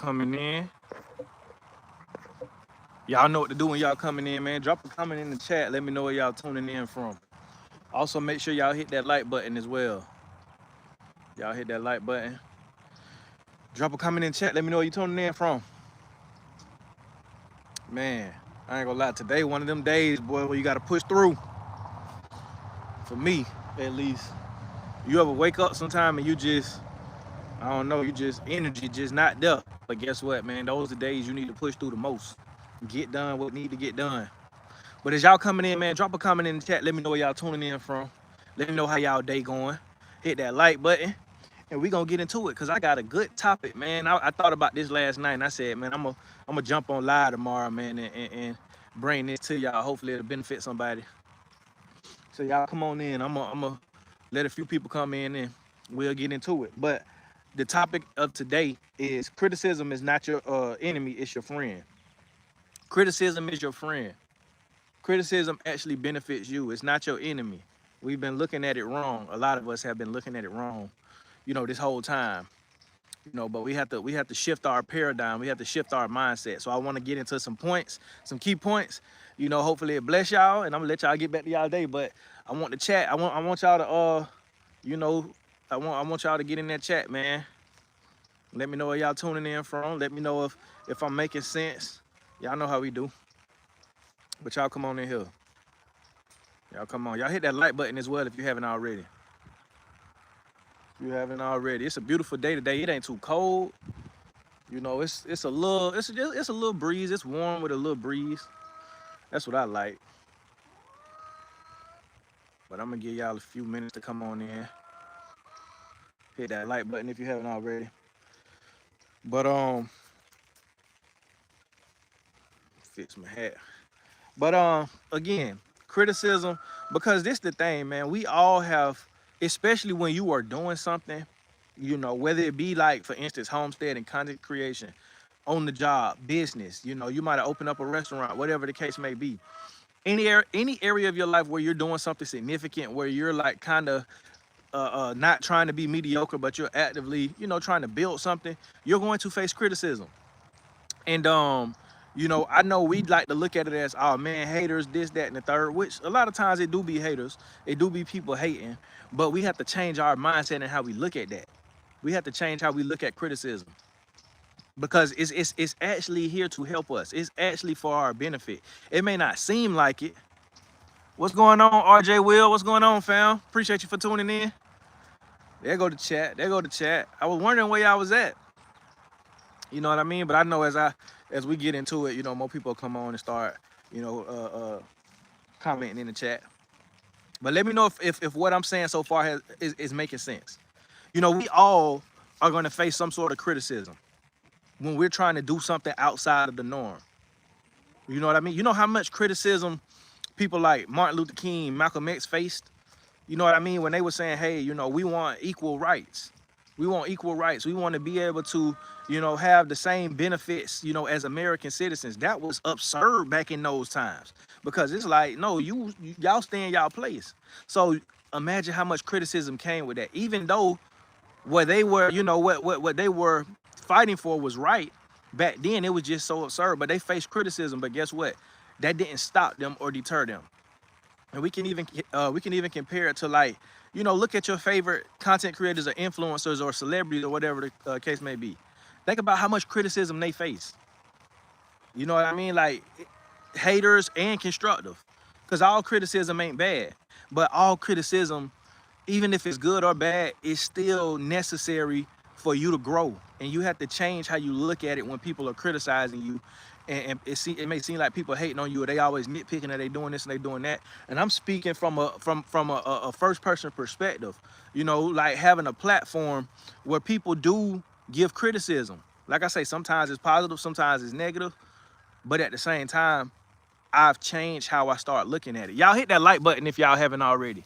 coming in. Y'all know what to do when y'all coming in, man. Drop a comment in the chat. Let me know where y'all tuning in from. Also, make sure y'all hit that like button as well. Y'all hit that like button. Drop a comment in the chat. Let me know where you tuning in from. Man, I ain't gonna lie. Today, one of them days, boy, where you gotta push through. For me, at least. You ever wake up sometime and you just, I don't know, you just energy just not there. But guess what, man? Those are the days you need to push through the most. Get done what need to get done. But as y'all coming in, man, drop a comment in the chat. Let me know where y'all tuning in from. Let me know how y'all day going. Hit that like button, and we gonna get into it. Cause I got a good topic, man. I thought about this last night, and I said, man, I'm gonna jump on live tomorrow, man, and bring this to y'all. Hopefully it'll benefit somebody. So y'all come on in. I'm gonna let a few people come in, and we'll get into it. But the topic of today is criticism is not your enemy, it's your friend. Criticism is your friend. Criticism actually benefits you. It's not your enemy. We've been looking at it wrong. A lot of us have been looking at it wrong, this whole time. But we have to shift our paradigm. We have to shift our mindset. So I want to get into some points, some key points. Hopefully it bless y'all, and I'm gonna let y'all get back to y'all day. But I want to chat. I want y'all to you know, I want y'all to get in that chat, man. Let me know where y'all tuning in from. Let me know if I'm making sense. Y'all know how we do. But y'all come on in here. Y'all come on. Y'all hit that like button as well if you haven't already. If you haven't already. It's a beautiful day today. It ain't too cold. It's a little breeze. It's warm with a little breeze. That's what I like. But I'm gonna give y'all a few minutes to come on in. Hit that like button if you haven't already. But fix my hat. But again, criticism, because this the thing, man. We all have, especially when you are doing something, whether it be like, for instance, homestead and content creation, on the job, business, you might have opened up a restaurant, whatever the case may be. Any area of your life where you're doing something significant, where you're like kind of not trying to be mediocre, but you're actively, trying to build something, you're going to face criticism. And I know we'd like to look at it as, oh man, haters, this, that, and the third, which a lot of times it do be haters. It do be people hating, but we have to change our mindset and how we look at that. We have to change how we look at criticism, because it's actually here to help us. It's actually for our benefit. It may not seem like it. What's going on, RJ Will? What's going on, fam? Appreciate you for tuning in. There go the chat. There go the chat. I was wondering where y'all was at. You know what I mean? But I know as we get into it, more people come on and start, commenting in the chat. But let me know if what I'm saying so far is making sense. We all are going to face some sort of criticism when we're trying to do something outside of the norm. You know what I mean? You know how much criticism people like Martin Luther King, Malcolm X faced? You know what I mean? When they were saying, hey, we want equal rights. We want equal rights. We want to be able to, have the same benefits, as American citizens. That was absurd back in those times, because it's like, no, y'all stay in y'all place. So imagine how much criticism came with that. Even though what they were, what they were fighting for was right, back then it was just so absurd. But they faced criticism. But guess what? That didn't stop them or deter them. And we can even compare it to, like, look at your favorite content creators or influencers or celebrities or whatever the case may be. Think about how much criticism they face. You know what I mean? Like, haters and constructive, because all criticism ain't bad, but all criticism, even if it's good or bad, is still necessary for you to grow. And you have to change how you look at it when people are criticizing you. And it may seem like people hating on you, or they always nitpicking, or they doing this and they doing that. And I'm speaking from a first person perspective, like having a platform where people do give criticism. Like I say, sometimes it's positive, sometimes it's negative, but at the same time, I've changed how I start looking at it. Y'all hit that like button if y'all haven't already.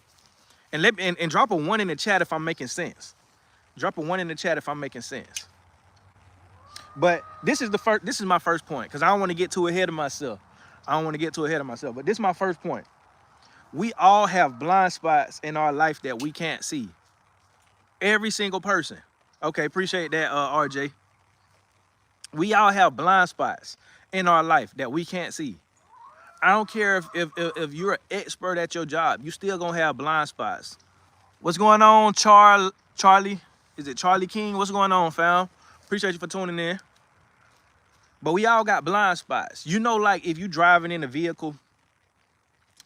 And drop a 1 in the chat if I'm making sense. Drop a 1 in the chat if I'm making sense. But this is my first point, because I don't want to get too ahead of myself. But this is my first point. We all have blind spots in our life that we can't see. Every single person. Okay, appreciate that, RJ. We all have blind spots in our life that we can't see. I don't care if you're an expert at your job, you still gonna have blind spots. What's going on, Charlie? Is it Charlie King? What's going on, fam? Appreciate you for tuning in. But we all got blind spots. You know, like if you driving in a vehicle,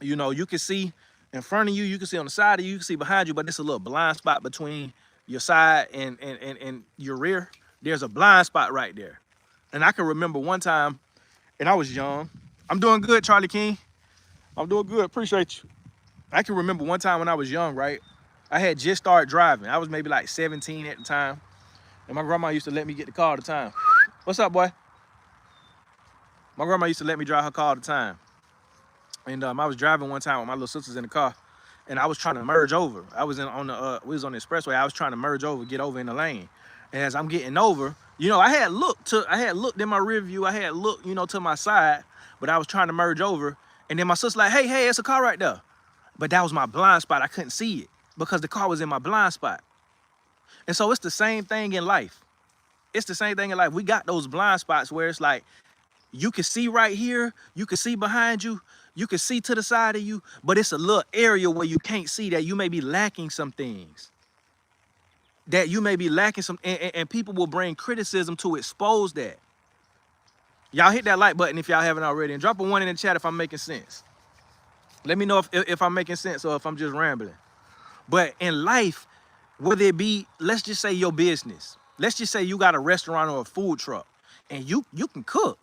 you know, you can see in front of you, you can see on the side of you, you can see behind you, but there's a little blind spot between your side and your rear. There's a blind spot right there. And I can remember one time, and I was young. I'm doing good, Charlie King. I'm doing good, appreciate you. I can remember one time when I was young, right? I had just started driving. I was maybe like 17 at the time. And my grandma used to let me get the car all the time. What's up, boy? My grandma used to let me drive her car all the time. And I was driving one time with my little sisters in the car, and I was trying to merge over. I was we was on the expressway. I was trying to merge over, get over in the lane. And as I'm getting over, you know, I had looked in my rear view. I had looked, you know, to my side, but I was trying to merge over. And then my sister like, hey, it's a car right there. But that was my blind spot. I couldn't see it because the car was in my blind spot. And so it's the same thing in life. It's the same thing in life. We got those blind spots where it's like, you can see right here, you can see behind you, you can see to the side of you, but it's a little area where you can't see that you may be lacking some things. That you may be lacking some, and people will bring criticism to expose that. Y'all hit that like button if y'all haven't already, and drop a 1 in the chat if I'm making sense. Let me know if I'm making sense or if I'm just rambling. But in life, whether it be, let's just say your business. Let's just say you got a restaurant or a food truck, and you can cook.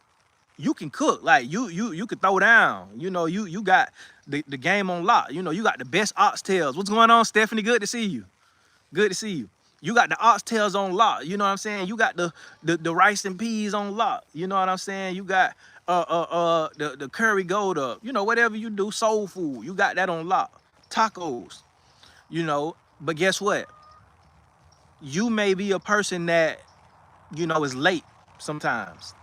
You can cook, like you can throw down. You know, you got the game on lock. You know, you got the best oxtails. What's going on, Stephanie? Good to see you. Good to see you. You got the oxtails on lock. You know what I'm saying? You got the rice and peas on lock. You know what I'm saying? You got the curry goat, you know, whatever you do, soul food. You got that on lock. Tacos. You know, but guess what? You may be a person that, you know, is late sometimes.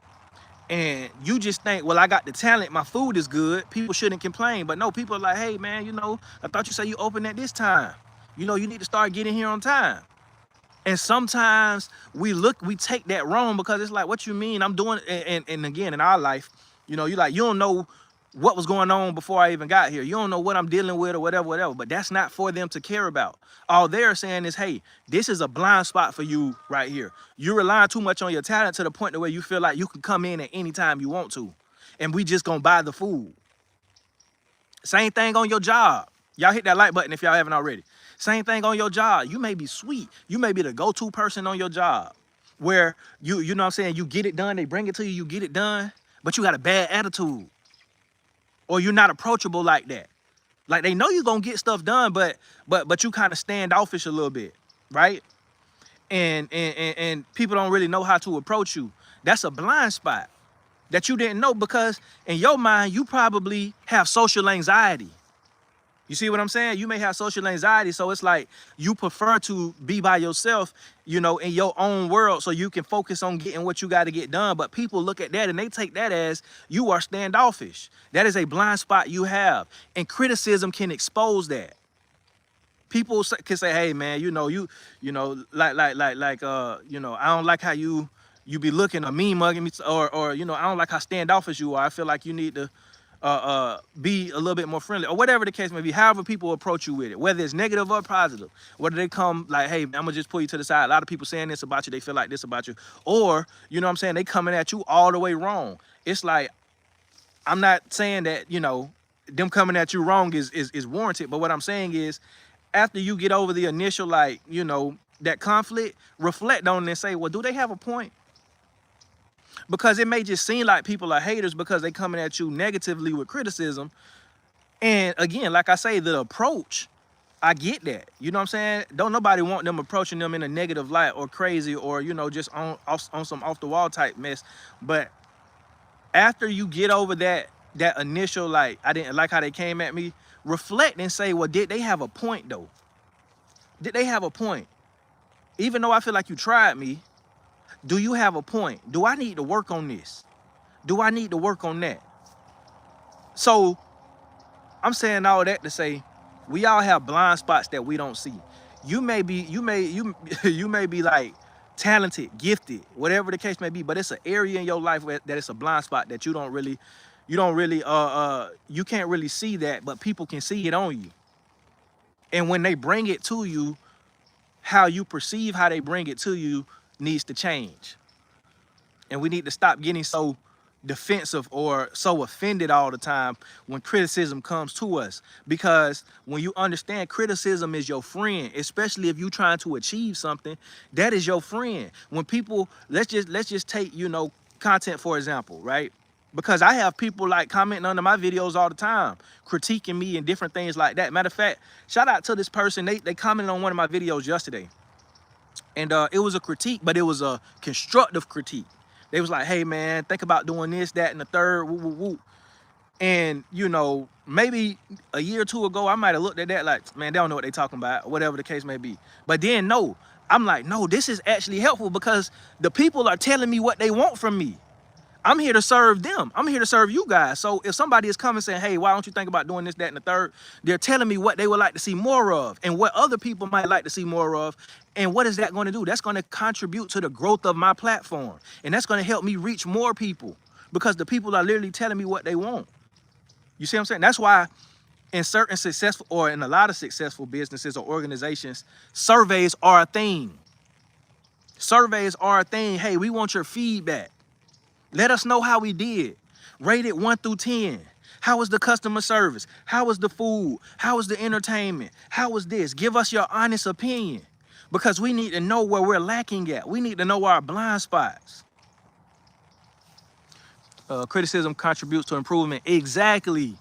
And you just think, well, I got the talent, my food is good, people shouldn't complain. But no, people are like, hey man, you know, I thought you said you opened at this time. You know, you need to start getting here on time. And sometimes we take that wrong, because it's like, what you mean? I'm doing, and again, in our life, you know, you don't know what was going on before I even got here. You don't know what I'm dealing with or whatever, but that's not for them to care about. All they're saying is, hey, this is a blind spot for you right here. You're relying too much on your talent to the point where you feel like you can come in at any time you want to, and we just gonna buy the food. Same thing on your job. Y'all hit that like button if y'all haven't already. Same thing on your job. You may be sweet. You may be the go-to person on your job, where you know what I'm saying, you get it done, they bring it to you, you get it done, but you got a bad attitude. Or you're not approachable like that. Like, they know you're gonna get stuff done, but you kind of standoffish a little bit, right? And people don't really know how to approach you. That's a blind spot that you didn't know, because in your mind, you probably have social anxiety. You see what I'm saying? You may have social anxiety, so it's like you prefer to be by yourself, you know, in your own world, so you can focus on getting what you got to get done. But people look at that and they take that as you are standoffish. That is a blind spot you have, and criticism can expose that. People can say, "Hey, man, you know, you know, you know, I don't like how you be looking or mean mugging me, or you know, I don't like how standoffish you are. I feel like you need to be a little bit more friendly," or whatever the case may be. However people approach you with it, whether it's negative or positive, whether they come like, hey, I'm gonna just pull you to the side. A lot of people saying this about you, they feel like this about you, or, you know what I'm saying, they coming at you all the way wrong. It's like, I'm not saying that, you know, them coming at you wrong is warranted, but what I'm saying is, after you get over the initial, like, you know, that conflict, reflect on it and say, well, do they have a point? Because it may just seem like people are haters because they coming at you negatively with criticism. And again, like I say, the approach, I get that. You know what I'm saying? Don't nobody want them approaching them in a negative light or crazy, or, you know, just on some off the wall type mess. But after you get over that initial, like, I didn't like how they came at me, reflect and say, well, did they have a point though? Did they have a point? Even though I feel like you tried me, do you have a point? Do I need to work on this? Do I need to work on that? So I'm saying all that to say, we all have blind spots that we don't see. You may be like, talented, gifted, whatever the case may be, but it's an area in your life that it's a blind spot that you don't really, you can't really see that, but people can see it on you. And when they bring it to you, how you perceive how they bring it to you needs to change. And we need to stop getting so defensive or so offended all the time when criticism comes to us, because when you understand criticism is your friend, especially if you're trying to achieve something, that is your friend. When people, let's just take, content for example, right? Because I have people like commenting under my videos all the time, critiquing me and different things like that. Matter of fact, shout out to this person. They commented on one of my videos yesterday, and it was a critique, but it was a constructive critique. They was like, hey man, think about doing this, that, and the third, woo, woo, woo. And maybe a year or two ago, I might have looked at that like, man, they don't know what they talking about, whatever the case may be. But then no, I'm like, no, this is actually helpful because the people are telling me what they want from me. I'm here to serve them. I'm here to serve you guys. So if somebody is coming saying, hey, why don't you think about doing this, that, and the third? They're telling me what they would like to see more of and what other people might like to see more of. And what is that going to do? That's going to contribute to the growth of my platform. And that's going to help me reach more people because the people are literally telling me what they want. You see what I'm saying? That's why in certain successful, or in a lot of successful businesses or organizations, surveys are a thing. Surveys are a thing. Hey, we want your feedback. Let us know how we did. Rate it 1 through 10. How was the customer service? How was the food? How was the entertainment? How was this? Give us your honest opinion because we need to know where we're lacking at. We need to know our blind spots. Criticism contributes to improvement. Exactly,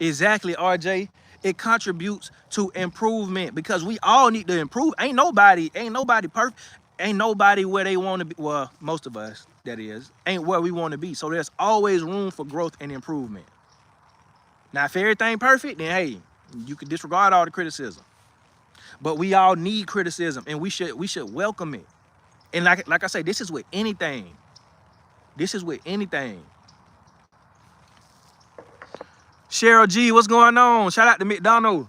RJ. It contributes to improvement because we all need to improve. Ain't nobody perfect. Ain't nobody where they want to be. Well, most of us, that is, ain't where we want to be. So there's always room for growth and improvement. Now, if everything perfect, then hey, you can disregard all the criticism. But we all need criticism, and we should welcome it. And like I say, this is with anything. This is with anything. Cheryl G, what's going on? Shout out to McDonald.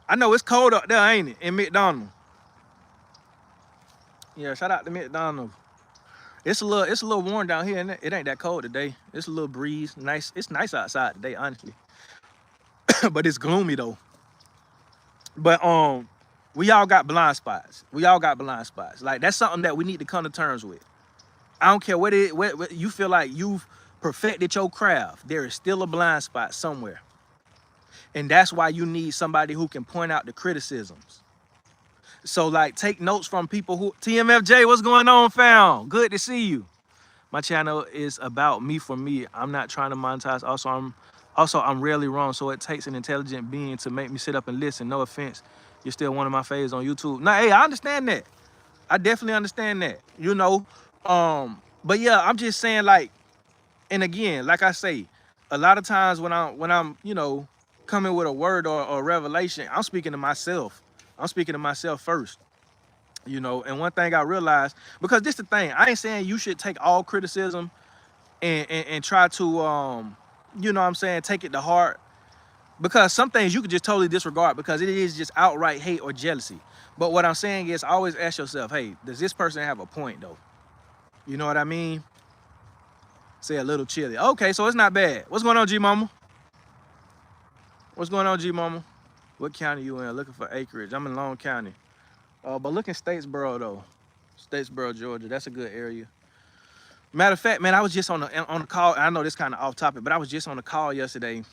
I know it's cold up there, ain't it, in McDonald? Yeah, shout out to McDonald. It's a little warm down here, and it ain't that cold today. It's a little breeze. Nice. It's nice outside today, honestly. But it's gloomy though. But we all got blind spots. We all got blind spots. Like that's something that we need to come to terms with. I don't care what you feel like you've perfected your craft. There is still a blind spot somewhere. And that's why you need somebody who can point out the criticisms. So like take notes from people who, TMFJ, what's going on, fam? Good to see you. My channel is about me for me. I'm not trying to monetize. Also, I'm rarely wrong. So it takes an intelligent being to make me sit up and listen. No offense. You're still one of my faves on YouTube. Nah, hey, I understand that. I definitely understand that, but yeah, I'm just saying like, and again, like I say, a lot of times when I'm coming with a word or a revelation, I'm speaking to myself. I'm speaking to myself first, and one thing I realized, because this the thing, I ain't saying you should take all criticism and try to, take it to heart, because some things you could just totally disregard because it is just outright hate or jealousy. But what I'm saying is always ask yourself, hey, does this person have a point though? You know what I mean? Say a little chilly. Okay, so it's not bad. What's going on, G Mama? What's going on, G Mama? What county you in? Looking for acreage. I'm in Long County. But look in Statesboro though. Statesboro, Georgia. That's a good area. Matter of fact, man, I was just on the call. I know this kind of off topic, but I was just on the call yesterday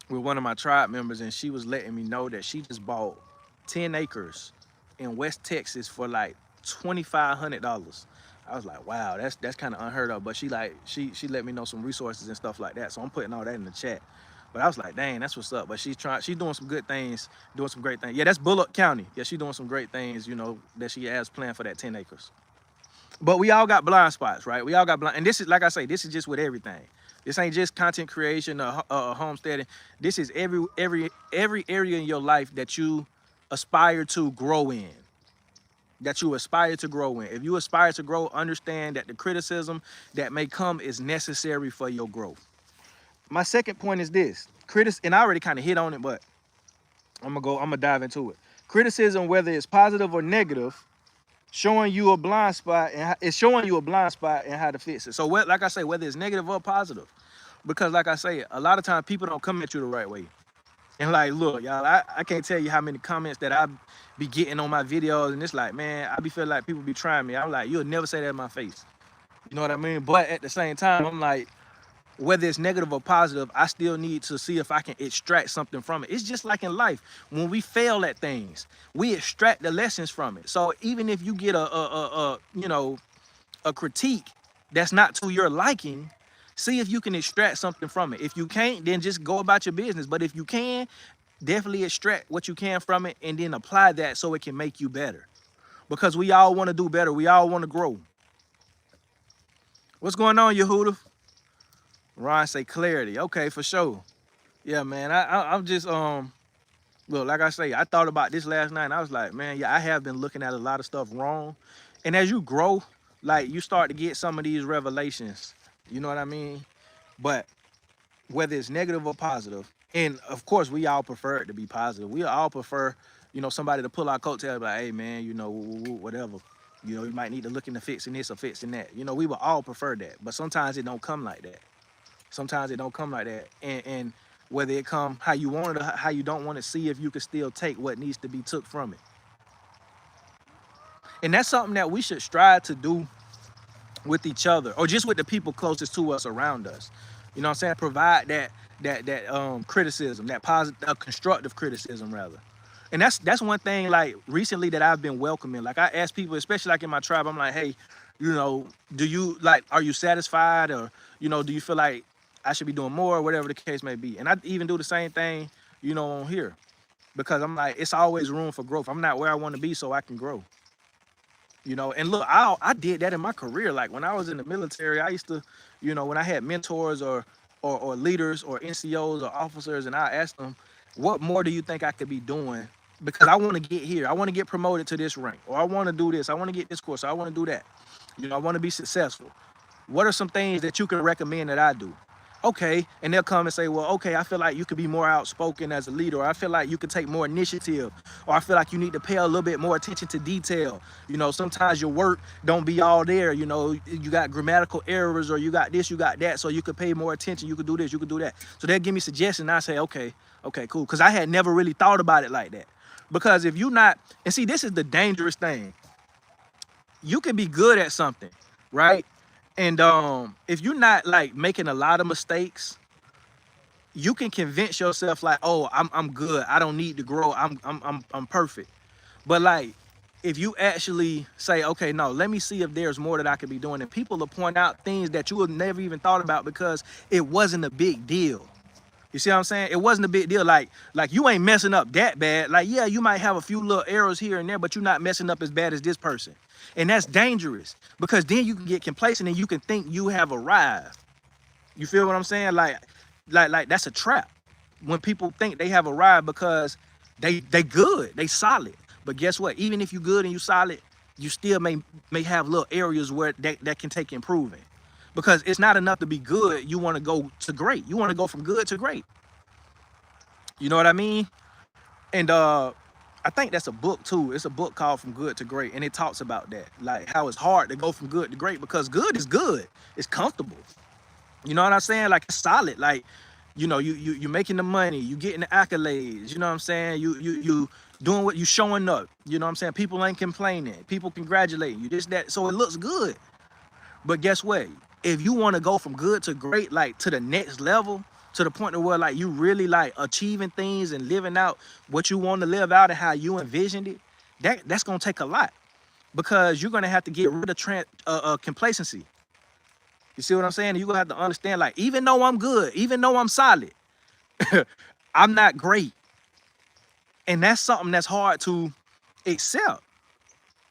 with one of my tribe members, and she was letting me know that she just bought 10 acres in West Texas for like $2,500. I was like, wow, that's kind of unheard of. But she let me know some resources and stuff like that. So I'm putting all that in the chat. But I was like, dang, that's what's up. But she's doing some good things, doing some great things. Yeah, that's Bullock County. Yeah, she's doing some great things, that she has planned for that 10 acres. But we all got blind spots, right? We all got blind, and this is, like I say, this is just with everything. This ain't just content creation or homesteading. This is every area in your life that you aspire to grow in. If you aspire to grow, understand that the criticism that may come is necessary for your growth. My second point is this. And I already kind of hit on it, but I'm gonna dive into it. Criticism, whether it's positive or negative, showing you a blind spot, and it's showing you a blind spot and how to fix it. So, like I say, whether it's negative or positive, because like I say, a lot of times people don't come at you the right way. And like, look, y'all, I can't tell you how many comments that I be getting on my videos, and it's like, man, I be feeling like people be trying me. I'm like, you'll never say that in my face. You know what I mean? But at the same time, I'm like, whether it's negative or positive, I still need to see if I can extract something from it. It's just like in life. When we fail at things, we extract the lessons from it. So even if you get a critique that's not to your liking, see if you can extract something from it. If you can't, then just go about your business. But if you can, definitely extract what you can from it and then apply that so it can make you better. Because we all want to do better. We all want to grow. What's going on, Yehuda? Ron say clarity. Okay, for sure. Yeah, man. I'm just look, like I say, I thought about this last night and I was like, man, yeah, I have been looking at a lot of stuff wrong. And as you grow, like you start to get some of these revelations. You know what I mean? But whether it's negative or positive, and of course we all prefer it to be positive. We all prefer, somebody to pull our coattails like, hey man, whatever. You might need to look into fixing this or fixing that. We would all prefer that. But sometimes it don't come like that. Sometimes it don't come like that. And whether it come how you want it or how you don't want to, see if you can still take what needs to be took from it. And that's something that we should strive to do with each other or just with the people closest to us around us. You know what I'm saying? Provide that criticism, that positive, constructive criticism rather. And that's one thing like recently that I've been welcoming. Like I ask people, especially like in my tribe, I'm like, hey, do you are you satisfied, or do you feel like I should be doing more, or whatever the case may be. And I even do the same thing, on here, because I'm like, it's always room for growth. I'm not where I want to be, so I can grow. And look, I did that in my career. Like when I was in the military, I used to, when I had mentors or leaders or NCOs or officers, and I asked them, what more do you think I could be doing? Because I want to get here. I want to get promoted to this rank, or I want to do this. I want to get this course. I want to do that. I want to be successful. What are some things that you can recommend that I do? Okay, and they'll come and say, well, okay, I feel like you could be more outspoken as a leader, or I feel like you could take more initiative, or I feel like you need to pay a little bit more attention to detail. Sometimes your work don't be all there. You got grammatical errors, or you got this, you got that, so you could pay more attention. You could do this, you could do that. So they'll give me suggestions, and I say, okay, cool, because I had never really thought about it like that. Because if you're not, and see, this is the dangerous thing. You can be good at something, right? And if you're not like making a lot of mistakes, you can convince yourself like, oh, I'm good. I don't need to grow. I'm perfect. But like, if you actually say, okay, no, let me see if there's more that I could be doing, and people will point out things that you would never even thought about because it wasn't a big deal. You see what I'm saying? It wasn't a big deal. Like you ain't messing up that bad. Like, yeah, you might have a few little errors here and there, but you're not messing up as bad as this person. And that's dangerous, because then you can get complacent and you can think you have arrived. You feel what I'm saying? Like that's a trap. When people think they have arrived because they good, they solid. But guess what? Even if you good and you solid, you still may have little areas where that can take improving. Because it's not enough to be good. You want to go to great. You want to go from good to great. You know what I mean? And I think that's a book too. It's a book called From Good to Great, and it talks about that, like how it's hard to go from good to great, because good is good. It's comfortable. You know what I'm saying? Like it's solid. Like, you making the money, you getting the accolades. You know what I'm saying? You doing what you showing up. You know what I'm saying? People ain't complaining. People congratulating you. This, that. So it looks good. But guess what? If you want to go from good to great, like to the next level, to the point where like you really like achieving things and living out what you want to live out and how you envisioned it, that's gonna take a lot, because you're gonna have to get rid of complacency. You see what I'm saying? You're gonna have to understand, like, even though I'm good, even though I'm solid, I'm not great. And that's something that's hard to accept.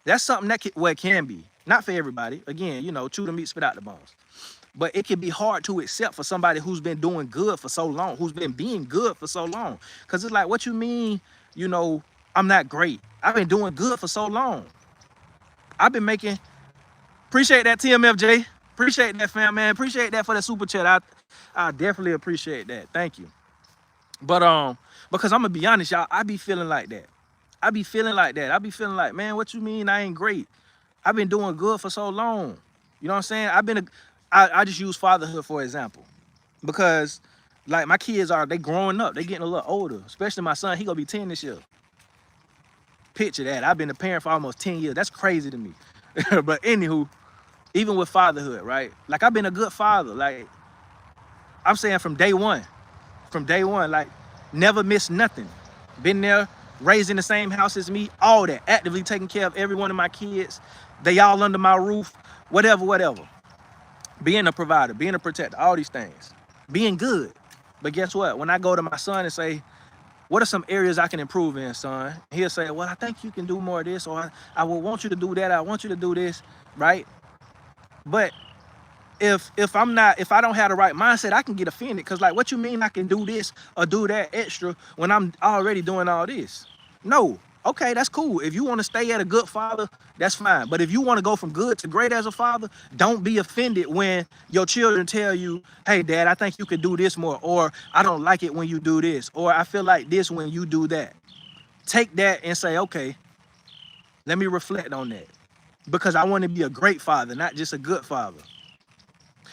That's something that it can be. Not for everybody. Again, chew the meat, spit out the bones. But it can be hard to accept for somebody who's been doing good for so long, who's been being good for so long. Because it's like, what you mean, I'm not great? I've been doing good for so long. I've been making, appreciate that, TMFJ. Appreciate that, fam, man. Appreciate that for the super chat. I definitely appreciate that. Thank you. But because I'm going to be honest, y'all, I be feeling like that. I be feeling like, man, what you mean I ain't great? I've been doing good for so long. You know what I'm saying? I just use fatherhood for example because like my kids they growing up, they getting a little older, especially my son, he gonna be 10 this year. Picture that. I've been a parent for almost 10 years. That's crazy to me. But anywho, even with fatherhood, right? Like I've been a good father. Like I'm saying from day one, like never missed nothing. Been there, raised in the same house as me, all that, actively taking care of every one of my kids. They all under my roof, whatever. Being a provider, being a protector, all these things. Being good. But guess what? When I go to my son and say, what are some areas I can improve in, son? He'll say, well, I think you can do more of this, or I will want you to do that, I want you to do this, right? But if I don't have the right mindset, I can get offended because like, what you mean I can do this or do that extra when I'm already doing all this? No. Okay, that's cool. If you want to stay at a good father, that's fine. But if you want to go from good to great as a father, don't be offended when your children tell you, hey, dad, I think you could do this more, or I don't like it when you do this, or I feel like this when you do that. Take that and say, okay, let me reflect on that because I want to be a great father, not just a good father.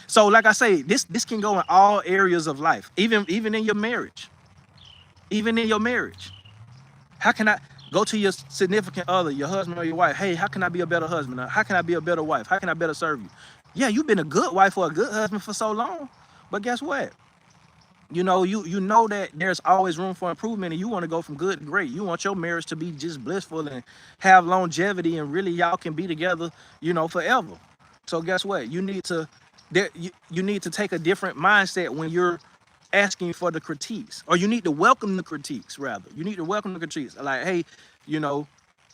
So like I say, this can go in all areas of life, even in your marriage. Even in your marriage. How can I go to your significant other, your husband or your wife? Hey, how can I be a better husband? How can I be a better wife? How can I better serve you? Yeah, you've been a good wife or a good husband for so long. But guess what? You know that there's always room for improvement and you want to go from good to great. You want your marriage to be just blissful and have longevity and really y'all can be together, forever. So guess what? You need to take a different mindset when you're asking for the critiques, or you need to welcome the critiques. Rather, you need to welcome the critiques. Like, hey, to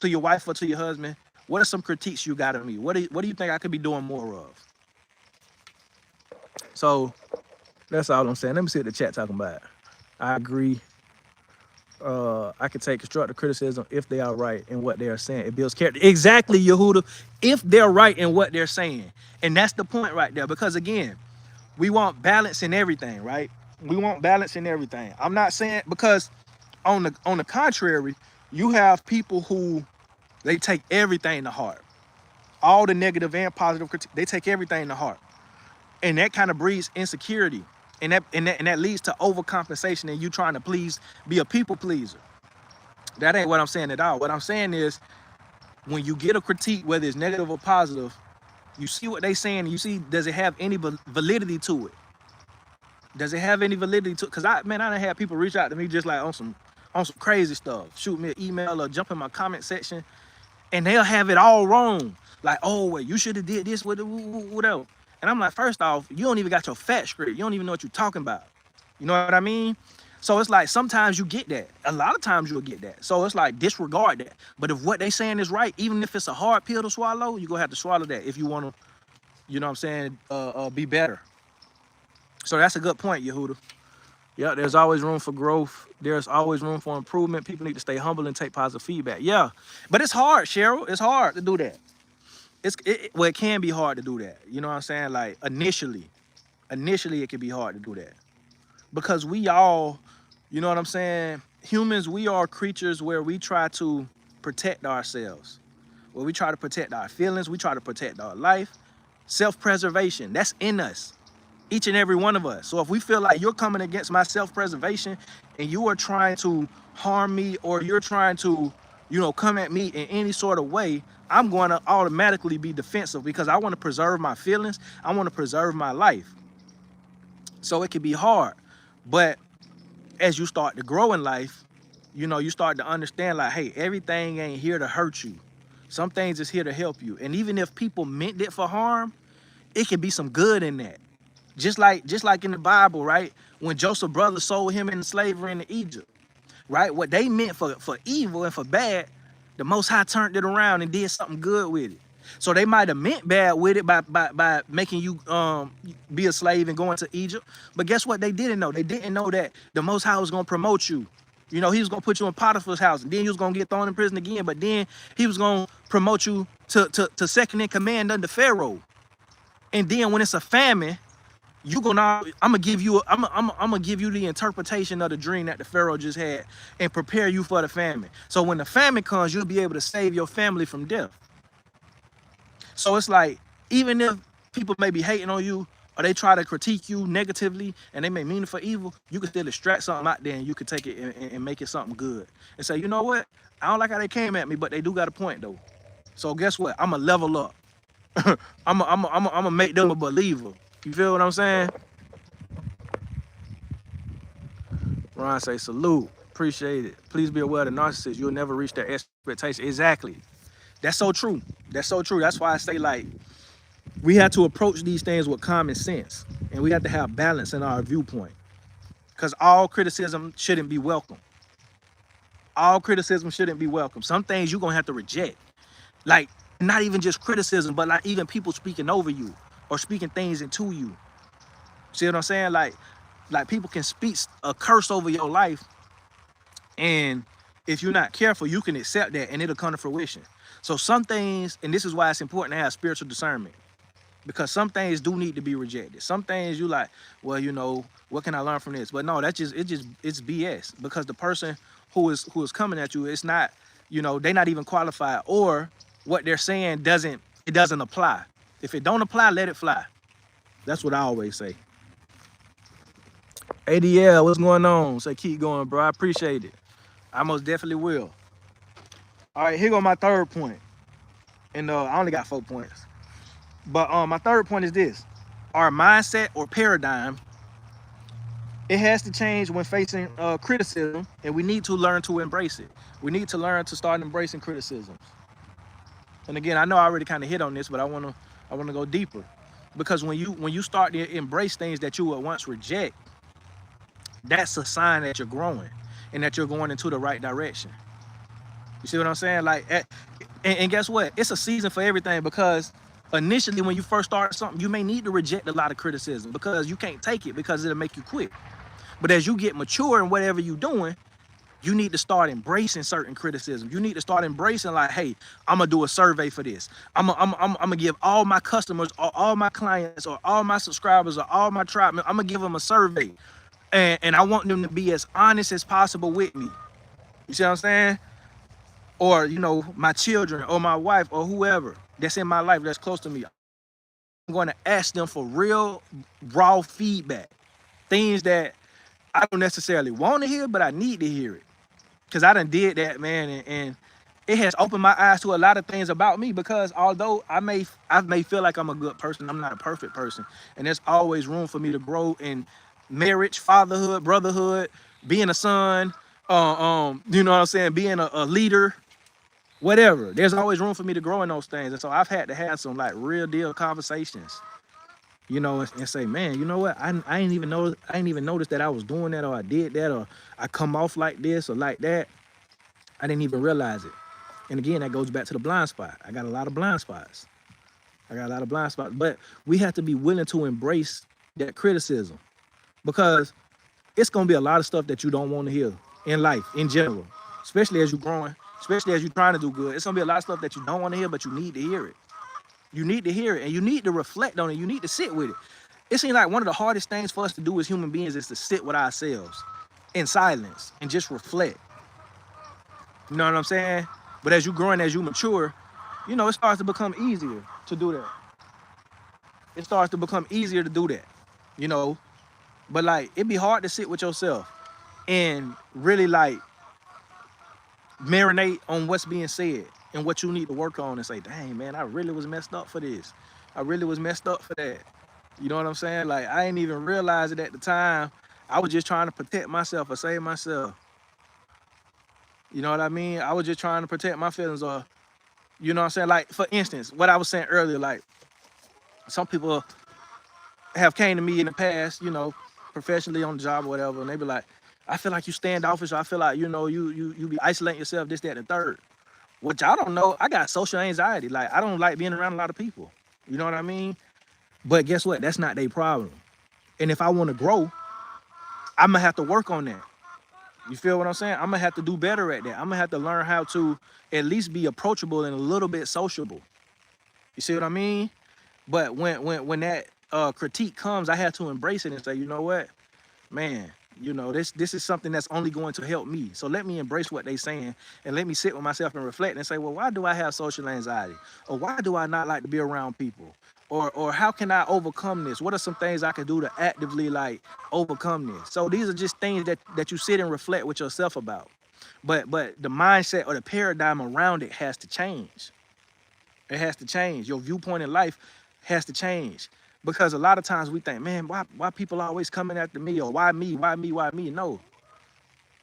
your wife or to your husband, what are some critiques you got of me? What do you think I could be doing more of? So that's all I'm saying. Let me see what the chat talking about. I agree. I can take constructive criticism if they are right in what they are saying. It builds character. Exactly, Yehuda. If they're right in what they're saying. And that's the point right there. Because again, we want balance in everything, right? We want balance in everything. I'm not saying, because on the contrary, you have people who they take everything to heart. All the negative and positive critique, they take everything to heart. And that kind of breeds insecurity. And that leads to overcompensation and you trying to be a people pleaser. That ain't what I'm saying at all. What I'm saying is when you get a critique, whether it's negative or positive, you see what they saying and you see, does it have any validity to it? Does it have any validity to it? Because I done had people reach out to me just like on some crazy stuff. Shoot me an email or jump in my comment section and they'll have it all wrong. Like, oh, well, you should have did this with whatever. And I'm like, first off, you don't even got your facts straight. You don't even know what you're talking about. You know what I mean? So it's like sometimes you get that. A lot of times you'll get that. So it's like disregard that. But if what they saying is right, even if it's a hard pill to swallow, you're going to have to swallow that if you want to, you know what I'm saying, be better. So that's a good point, Yehuda. Yeah, there's always room for growth. There's always room for improvement. People need to stay humble and take positive feedback. Yeah, but it's hard, Cheryl. It's hard to do that. It can be hard to do that. You know what I'm saying? Like initially it can be hard to do that because we all, you know what I'm saying? Humans, we are creatures where we try to protect ourselves, where we try to protect our feelings. We try to protect our life. Self-preservation, that's in us, each and every one of us. So if we feel like you're coming against my self-preservation and you are trying to harm me or you're trying to, come at me in any sort of way, I'm going to automatically be defensive because I want to preserve my feelings. I want to preserve my life. So it can be hard. But as you start to grow in life, you start to understand like, hey, everything ain't here to hurt you. Some things is here to help you. And even if people meant it for harm, it can be some good in that. Just like in the Bible, right? When Joseph's brothers sold him into slavery into Egypt, right? What they meant for evil and for bad, the Most High turned it around and did something good with it. So they might have meant bad with it by making you be a slave and going to Egypt. But guess what? They didn't know. They didn't know that the Most High was going to promote you. He was going to put you in Potiphar's house, and then you was going to get thrown in prison again. But then he was going to promote you to second in command under Pharaoh. And then when it's a famine, I'm gonna give you the interpretation of the dream that the Pharaoh just had and prepare you for the famine. So when the famine comes, you'll be able to save your family from death. So it's like, even if people may be hating on you or they try to critique you negatively and they may mean it for evil, you can still extract something out there and you can take it and make it something good. And say, you know what? I don't like how they came at me, but they do got a point though. So guess what? I'm going to level up. I'm make them a believer. You feel what I'm saying? Ron say, salute. Appreciate it. Please be aware of the narcissist. You'll never reach their expectation. Exactly. That's so true. That's so true. That's why I say, like, we have to approach these things with common sense. And we have to have balance in our viewpoint. Because all criticism shouldn't be welcome. All criticism shouldn't be welcome. Some things you're going to have to reject. Like, not even just criticism, but like even people speaking over you or speaking things into you. See what I'm saying? Like people can speak a curse over your life, and if you're not careful, you can accept that and it'll come to fruition. So some things, and this is why it's important to have spiritual discernment, because some things do need to be rejected. Some things you like, well, you know, what can I learn from this? But no, it's BS, because the person who is coming at you, it's not, you know, they're not even qualified, or what they're saying doesn't apply. If it don't apply, let it fly. That's what I always say. ADL, what's going on? Say, keep going, bro. I appreciate it. I most definitely will. All right, here go my third point. And I only got 4 points. But my third point is this. Our mindset or paradigm, it has to change when facing criticism, and we need to learn to embrace it. We need to learn to start embracing criticisms. And again, I know I already kind of hit on this, but I wanna go deeper. Because when you start to embrace things that you would once reject, that's a sign that you're growing and that you're going into the right direction. You see what I'm saying? Like, and guess what? It's a season for everything, because initially when you first start something, you may need to reject a lot of criticism because you can't take it, because it'll make you quit. But as you get mature in whatever you're doing, you need to start embracing certain criticism. You need to start embracing, like, hey, I'm gonna do a survey for this. I'm gonna give all my customers or all my clients or all my subscribers or all my tribe, I'm gonna give them a survey. And I want them to be as honest as possible with me. You see what I'm saying? Or, you know, my children or my wife or whoever that's in my life that's close to me. I'm going to ask them for real, raw feedback. Things that I don't necessarily want to hear, but I need to hear it. Because I done did that, man, and it has opened my eyes to a lot of things about me, because although I may feel like I'm a good person, I'm not a perfect person. And there's always room for me to grow in marriage, fatherhood, brotherhood, being a son, you know what I'm saying, being a leader, whatever. There's always room for me to grow in those things. And so I've had to have some like real deal conversations, you know, and say, man, you know what? I ain't even noticed that I was doing that, or I did that, or I come off like this or like that. I didn't even realize it. And again, that goes back to the blind spot. I got a lot of blind spots. But we have to be willing to embrace that criticism, because it's going to be a lot of stuff that you don't want to hear in life in general, especially as you're growing, especially as you're trying to do good. It's going to be a lot of stuff that you don't want to hear, but you need to hear it. You need to hear it, and you need to reflect on it. You need to sit with it. It seems like one of the hardest things for us to do as human beings is to sit with ourselves in silence and just reflect. You know what I'm saying? But as you grow and as you mature, you know, it starts to become easier to do that. It starts to become easier to do that, you know. But like, it'd be hard to sit with yourself and really like marinate on what's being said and what you need to work on, and say, dang, man, I really was messed up for this. I really was messed up for that. You know what I'm saying? Like, I didn't even realize it at the time. I was just trying to protect myself or save myself. You know what I mean? I was just trying to protect my feelings, or, you know what I'm saying? Like, for instance, what I was saying earlier, like, some people have came to me in the past, you know, professionally on the job or whatever, and they be like, I feel like you standoffish, or I feel like, you know, you be isolating yourself, this, that, and the third. Which I don't know. I got social anxiety. Like, I don't like being around a lot of people. You know what I mean? But guess what? That's not their problem. And if I want to grow, I'm going to have to work on that. You feel what I'm saying? I'm going to have to do better at that. I'm going to have to learn how to at least be approachable and a little bit sociable. You see what I mean? But when that critique comes, I have to embrace it and say, you know what, man, You know, this is something that's only going to help me. So let me embrace what they saying and let me sit with myself and reflect and say, well, why do I have social anxiety? Or why do I not like to be around people? Or how can I overcome this? What are some things I can do to actively like overcome this? So these are just things that you sit and reflect with yourself about. But the mindset or the paradigm around it has to change. It has to change. Your viewpoint in life has to change. Because a lot of times we think, man, why people always coming after me? Or why me? Why me? Why me? No.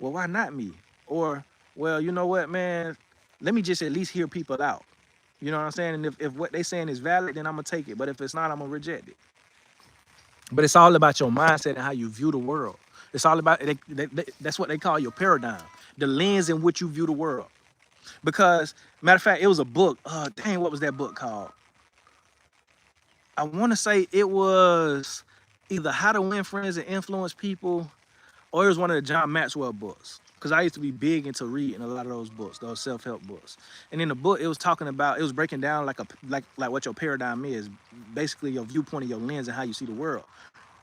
Well, why not me? Or, well, you know what, man? Let me just at least hear people out. You know what I'm saying? And if what they saying is valid, then I'm gonna take it. But if it's not, I'm gonna reject it. But it's all about your mindset and how you view the world. It's all about that's what they call your paradigm, the lens in which you view the world. Because matter of fact, it was a book. Dang, what was that book called? I want to say it was either How to Win Friends and Influence People, or it was one of the John Maxwell books. Because I used to be big into reading a lot of those books, those self-help books. And in the book, it was talking about, it was breaking down like what your paradigm is, basically your viewpoint and your lens and how you see the world.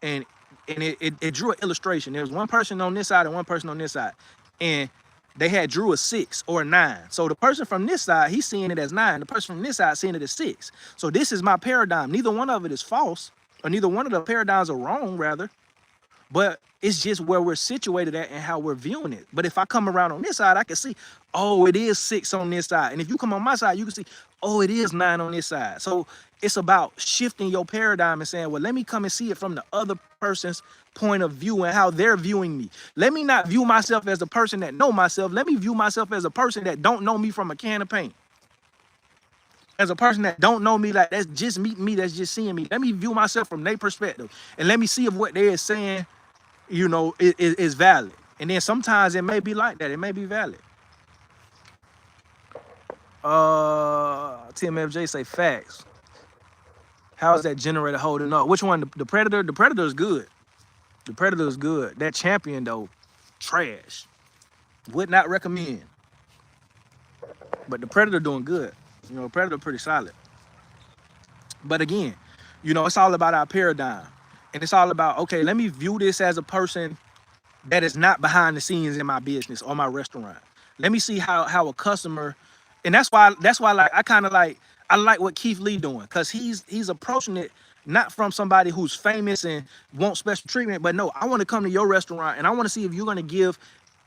And it drew an illustration. There was one person on this side and one person on this side, and they had drew a 6 or a 9. So the person from this side, he's seeing it as 9. The person from this side seeing it as 6. So this is my paradigm. Neither one of it is false, or neither one of the paradigms are wrong, rather. But it's just where we're situated at and how we're viewing it. But if I come around on this side, I can see, oh, it is 6 on this side. And if you come on my side, you can see, oh, it is 9 on this side. So it's about shifting your paradigm and saying, well, let me come and see it from the other person's point of view and how they're viewing me. Let me not view myself as a person that know myself. Let me view myself as a person that don't know me from a can of paint. As a person that don't know me, like that's just me, that's just seeing me. Let me view myself from their perspective. And let me see if what they're saying, you know, is valid. And then sometimes it may be like that. It may be valid. TMFJ say facts. How is that generator holding up? Which one? The Predator? The Predator is good. The Predator is good. That Champion, though, trash. Would not recommend. But the Predator doing good. You know, Predator pretty solid. But again, you know, it's all about our paradigm. And it's all about, okay, let me view this as a person that is not behind the scenes in my business or my restaurant. Let me see how a customer, and that's why like I like what Keith Lee doing, because he's approaching it not from somebody who's famous and wants special treatment, but no, I want to come to your restaurant and I want to see if you're going to give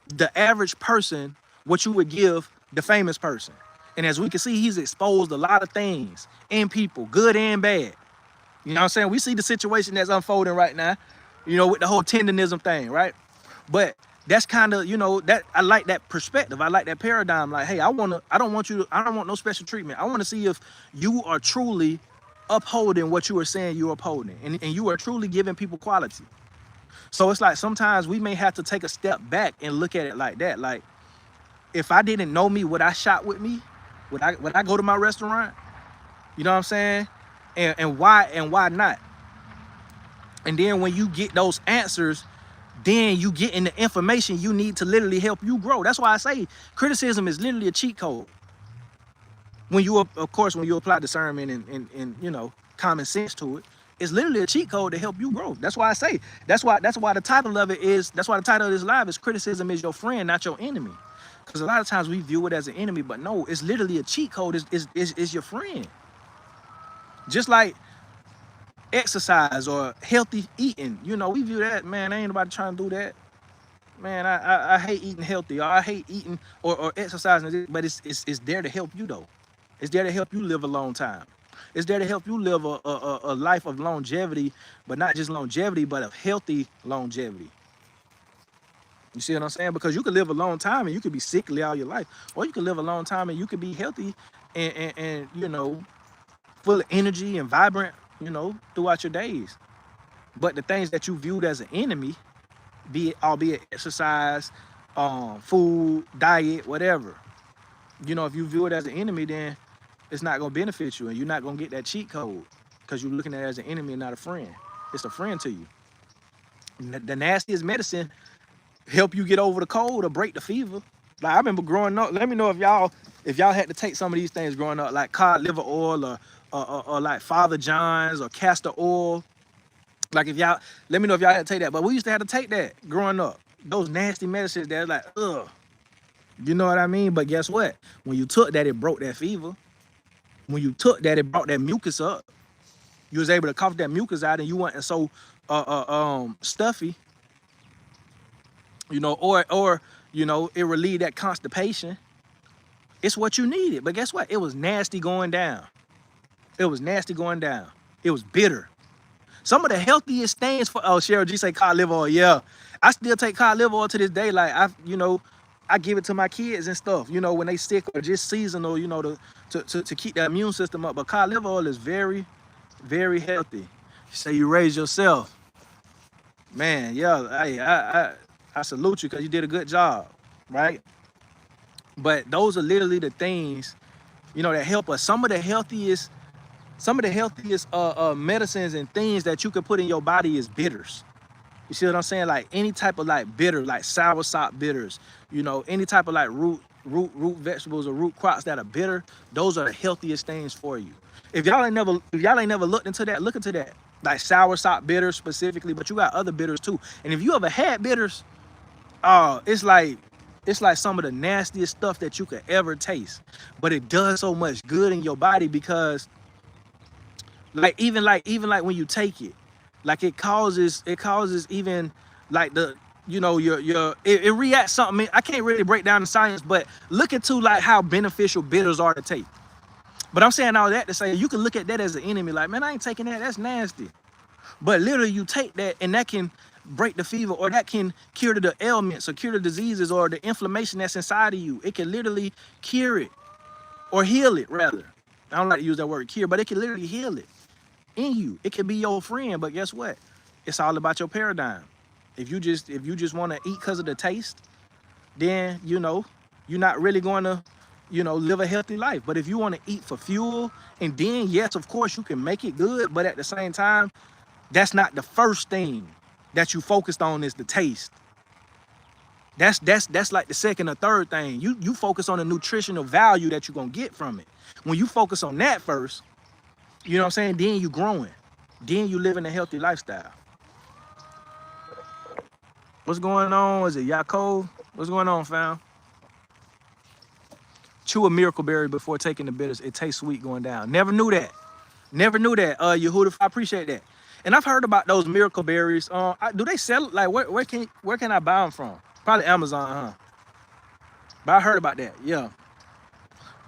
the average person what you would give the famous person. And as we can see, he's exposed a lot of things in people, good and bad. You know what I'm saying? We see the situation that's unfolding right now, you know, with the whole tendonism thing, right? But that's kind of, you know, that I like that perspective. I like that paradigm. Like, hey, I don't want no special treatment. I want to see if you are truly upholding what you are saying you're upholding, and you are truly giving people quality. So it's like sometimes we may have to take a step back and look at it like that. Like, if I didn't know me, would I shop with me? Would I go to my restaurant? You know what I'm saying? And why not? And then when you get those answers, then you get in the information you need to literally help you grow. That's why I say criticism is literally a cheat code. When you, of course, when you apply discernment and you know, common sense to it, it's literally a cheat code to help you grow. That's why I say, that's why the title of it is, that's why the title of this live is Criticism is Your Friend, Not Your Enemy. Because a lot of times we view it as an enemy, but no, it's literally a cheat code. Is your friend. Just like exercise or healthy eating, you know, we view that, man, ain't nobody trying to do that. Man, I hate eating healthy, or I hate eating or exercising, but it's there to help you though. It's there to help you live a long time. It's there to help you live a life of longevity, but not just longevity, but of healthy longevity. You see what I'm saying? Because you could live a long time and you could be sickly all your life, or you could live a long time and you could be healthy and you know, full of energy and vibrant, you know, throughout your days. But the things that you viewed as an enemy, albeit exercise, food, diet, whatever, you know, if you view it as an enemy, then it's not going to benefit you, and you're not going to get that cheat code because you're looking at it as an enemy and not a friend. It's a friend to you. The nastiest medicine help you get over the cold or break the fever. Like, I remember growing up, let me know if y'all had to take some of these things growing up, like cod liver oil or like Father John's or castor oil. Like if y'all, let me know if y'all had to take that. But we used to have to take that growing up. Those nasty medicines that like, ugh. You know what I mean? But guess what? When you took that, it broke that fever. When you took that, it brought that mucus up. You was able to cough that mucus out, and you wasn't so stuffy. You know, or you know, it relieved that constipation. It's what you needed. But guess what? It was nasty going down. It was nasty going down. It was bitter. Some of the healthiest things for Cheryl G say cod liver oil. Yeah, I still take cod liver oil to this day. Like I give it to my kids and stuff. You know, when they sick or just seasonal. You know, to keep that immune system up. But cod liver oil is very, very healthy. You say you raise yourself, man. Yeah, hey, I salute you because you did a good job, right? But those are literally the things, you know, that help us. Some of the healthiest medicines and things that you could put in your body is bitters. You see what I'm saying? Like any type of like bitter, like soursop bitters, you know, any type of like root vegetables or root crops that are bitter, those are the healthiest things for you. If y'all ain't never looked into that, look into that. Like soursop bitters specifically, but you got other bitters too. And if you ever had bitters, it's like some of the nastiest stuff that you could ever taste. But it does so much good in your body because like even when you take it, like it causes even like the, you know, it reacts something. I can't really break down the science, but look into like how beneficial bitters are to take. But I'm saying all that to say you can look at that as an enemy, like, man, I ain't taking that, that's nasty. But literally you take that and that can break the fever, or that can cure the ailments or cure the diseases or the inflammation that's inside of you. It can literally cure it or heal it, rather. I don't like to use that word cure, but it can literally heal it in you. It can be your friend, but guess what? It's all about your paradigm. If you just want to eat because of the taste, then, you know, you're not really going to, you know, live a healthy life. But if you want to eat for fuel, and then yes, of course you can make it good, but at the same time, that's not the first thing that you focused on is the taste. That's like the second or third thing. You focus on the nutritional value that you're gonna get from it. When you focus on that first, you know what I'm saying, then you growing. Then you living a healthy lifestyle. What's going on? Is it Yaakov? What's going on, fam? Chew a miracle berry before taking the bitters. It tastes sweet going down. Never knew that. Never knew that. Yehuda, I appreciate that. And I've heard about those miracle berries. Do they sell it? Like where can I buy them from? Probably Amazon, huh? But I heard about that, yeah.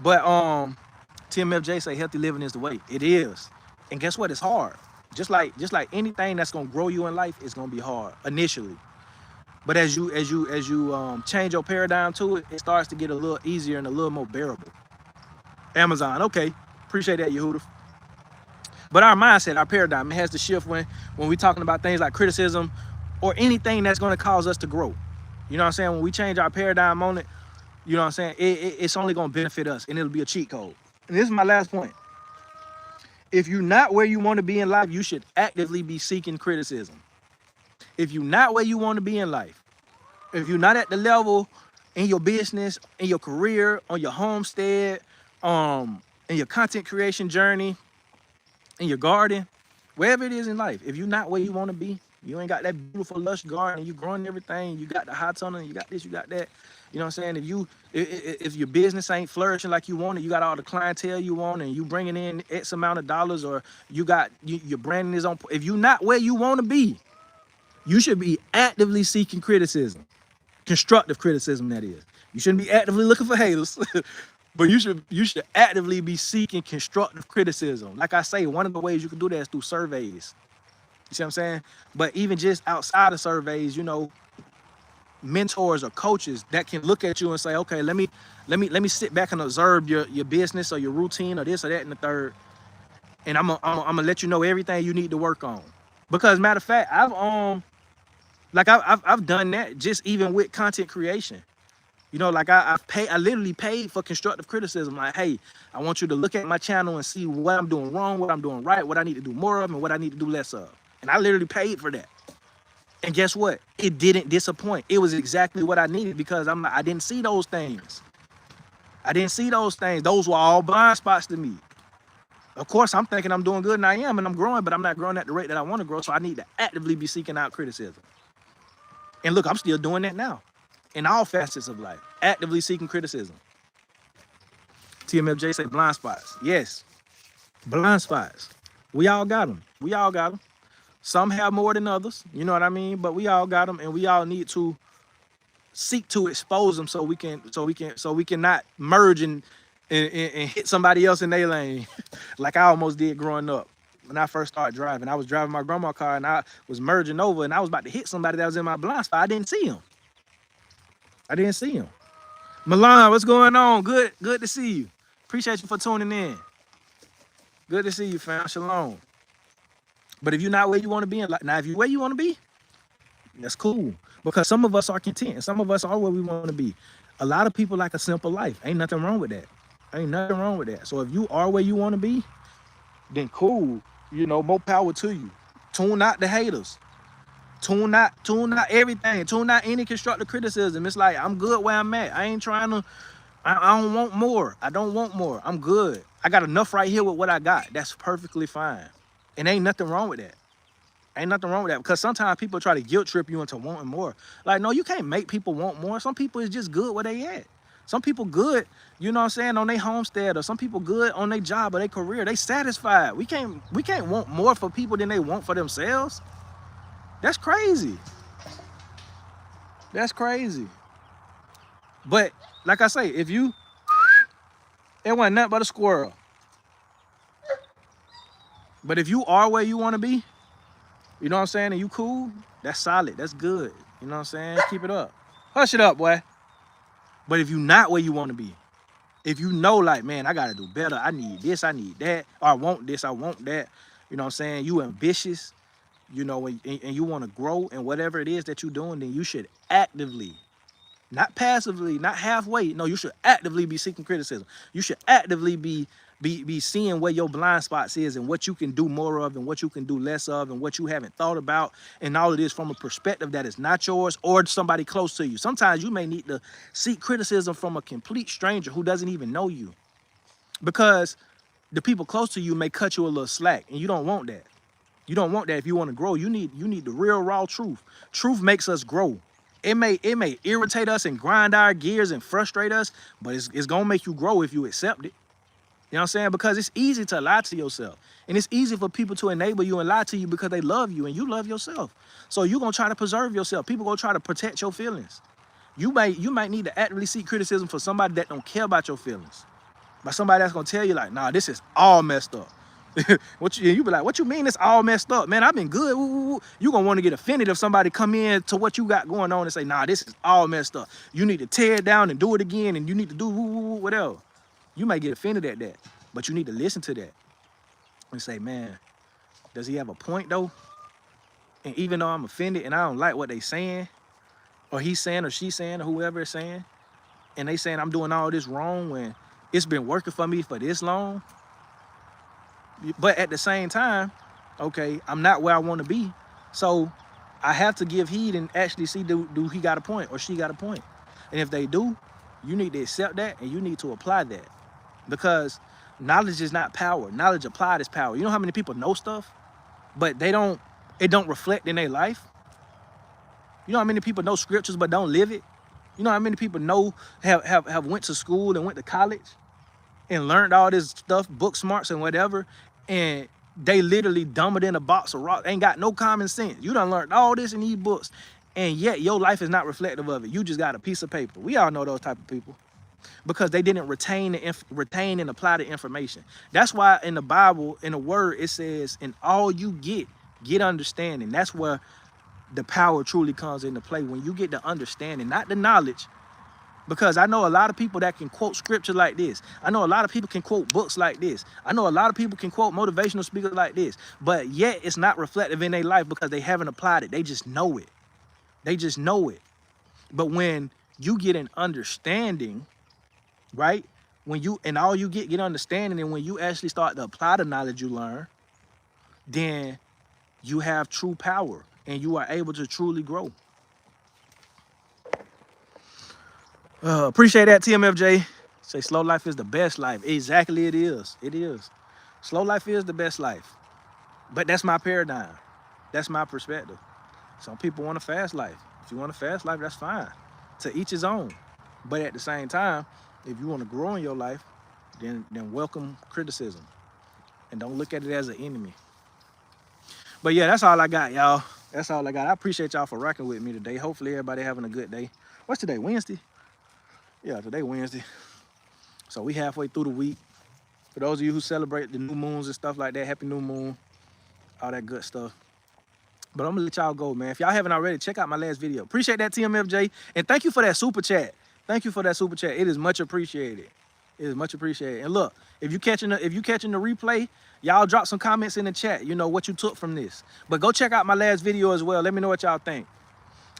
But TMFJ say healthy living is the way. It is. And guess what? It's hard. Just like anything that's gonna grow you in life, it's gonna be hard initially. But as you change your paradigm to it, it starts to get a little easier and a little more bearable. Amazon, okay. Appreciate that, Yehuda. But our mindset, our paradigm, it has to shift when we're talking about things like criticism or anything that's going to cause us to grow. You know what I'm saying? When we change our paradigm on it, you know what I'm saying? It's only going to benefit us, and it'll be a cheat code. And this is my last point. If you're not where you want to be in life, you should actively be seeking criticism. If you're not where you want to be in life, if you're not at the level in your business, in your career, on your homestead, in your content creation journey, in your garden, wherever it is in life, if you're not where you want to be, you ain't got that beautiful lush garden, you growing everything, you got the hot tunnel, you got this, you got that, you know what I'm saying? If your business ain't flourishing like you want it, you got all the clientele you want, and you bringing in X amount of dollars, or your branding is on, if you're not where you want to be, you should be actively seeking criticism, constructive criticism, that is. You shouldn't be actively looking for haters. But you should actively be seeking constructive criticism. Like I say, one of the ways you can do that is through surveys. You see what I'm saying? But even just outside of surveys, you know, mentors or coaches that can look at you and say, okay, let me sit back and observe your business or your routine or this or that and the third, and I'm gonna let you know everything you need to work on. Because matter of fact, I've done that just even with content creation. You know, like I literally paid for constructive criticism. Like, hey, I want you to look at my channel and see what I'm doing wrong, what I'm doing right, what I need to do more of, and what I need to do less of. And I literally paid for that. And guess what? It didn't disappoint. It was exactly what I needed, because I didn't see those things. I didn't see those things. Those were all blind spots to me. Of course, I'm thinking I'm doing good, and I am, and I'm growing, but I'm not growing at the rate that I want to grow. So I need to actively be seeking out criticism. And look, I'm still doing that now in all facets of life, actively seeking criticism. TMFJ say blind spots. Yes, blind spots. We all got them. We all got them. Some have more than others, you know what I mean? But we all got them, and we all need to seek to expose them so we can not merge and hit somebody else in their lane, like I almost did growing up. When I first started driving, I was driving my grandma's car and I was merging over and I was about to hit somebody that was in my blind spot. I didn't see him. I didn't see him. Milan, what's going on? Good to see you. Appreciate you for tuning in. Good to see you, fam. Shalom. But if you're not where you want to be in life, now if you're where you want to be, that's cool. Because some of us are content and some of us are where we want to be. A lot of people like a simple life. Ain't nothing wrong with that. Ain't nothing wrong with that. So if you are where you want to be, then cool. You know, more power to you. Tune out the haters. Tune out everything. Tune out any constructive criticism. It's like, I'm good where I'm at. I ain't trying to, I don't want more. I don't want more. I'm good. I got enough right here with what I got. That's perfectly fine. And ain't nothing wrong with that. Ain't nothing wrong with that. Because sometimes people try to guilt trip you into wanting more. Like, no, you can't make people want more. Some people is just good where they at. Some people good, you know what I'm saying, on their homestead, or some people good on their job or their career. They satisfied. We can't want more for people than they want for themselves. That's crazy. That's crazy. But like I say, if you, it wasn't nothing but a squirrel. But if you are where you want to be, you know what I'm saying, and you cool, that's solid. That's good. You know what I'm saying? Keep it up. Hush it up, boy. But if you not where you want to be, if you know, like, man, I got to do better. I need this, I need that. Or I want this, I want that. You know what I'm saying? You ambitious, you know, and you want to grow in whatever it is that you're doing, then you should actively, not passively, not halfway. No, you should actively be seeking criticism. You should actively be seeing where your blind spots is and what you can do more of and what you can do less of and what you haven't thought about, and all of this from a perspective that is not yours or somebody close to you. Sometimes you may need to seek criticism from a complete stranger who doesn't even know you, because the people close to you may cut you a little slack, and you don't want that. You don't want that. If you want to grow, you need the real raw truth. Truth makes us grow. It may irritate us and grind our gears and frustrate us, but it's gonna make you grow if you accept it. You know what I'm saying? Because it's easy to lie to yourself. And it's easy for people to enable you and lie to you because they love you and you love yourself. So you're gonna try to preserve yourself. People gonna try to protect your feelings. You might need to actively seek criticism for somebody that don't care about your feelings. By somebody that's gonna tell you like, nah, this is all messed up. You be like, what you mean it's all messed up? Man, I've been good. You gonna want to get offended if somebody come in to what you got going on and say, nah, this is all messed up. You need to tear it down and do it again, and you need to do whatever. You might get offended at that, but you need to listen to that and say, man, does he have a point though? And even though I'm offended and I don't like what they saying, or he's saying or she's saying or whoever is saying, and they saying I'm doing all this wrong when it's been working for me for this long. But at the same time, okay, I'm not where I want to be. So I have to give heed and actually see, do he got a point or she got a point? And if they do, you need to accept that and you need to apply that. Because knowledge is not power. Knowledge applied is power. You know how many people know stuff, but it don't reflect in their life? You know how many people know scriptures but don't live it? You know how many people have went to school and went to college and learned all this stuff, book smarts and whatever, and they literally dumber than a box of rocks, ain't got no common sense. You done learned all this in these books, and yet your life is not reflective of it. You just got a piece of paper. We all know those type of people because they didn't retain and apply the information. That's why in the Bible, in the word, it says, in all you get understanding. That's where the power truly comes into play, when you get the understanding, not the knowledge. Because I know a lot of people that can quote scripture like this. I know a lot of people can quote books like this. I know a lot of people can quote motivational speakers like this. But yet it's not reflective in their life because they haven't applied it. They just know it. They just know it. But when you get an understanding, right? And all you get understanding, and when you actually start to apply the knowledge you learn, then you have true power and you are able to truly grow. Appreciate that, TMFJ. Say slow life is the best life. Exactly, it is. It is. Slow life is the best life. But that's my paradigm. That's my perspective. Some people want a fast life. If you want a fast life, that's fine. To each his own. But at the same time, if you want to grow in your life, then welcome criticism. And don't look at it as an enemy. But yeah, that's all I got, y'all. That's all I got. I appreciate y'all for rocking with me today. Hopefully everybody having a good day. What's today, Wednesday? Yeah, today Wednesday. So we halfway through the week. For those of you who celebrate the new moons and stuff like that, happy new moon, all that good stuff. But I'm gonna let y'all go, man. If y'all haven't already, check out my last video. Appreciate that, TMFJ. And thank you for that super chat. Thank you for that super chat. It is much appreciated. It is much appreciated. And look, if you catching the replay, y'all drop some comments in the chat, you know, what you took from this. But go check out my last video as well. Let me know what y'all think.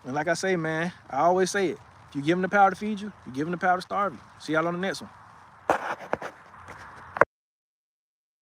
And like I say, man, I always say it. If you give them the power to feed you, you give them the power to starve you. See y'all on the next one.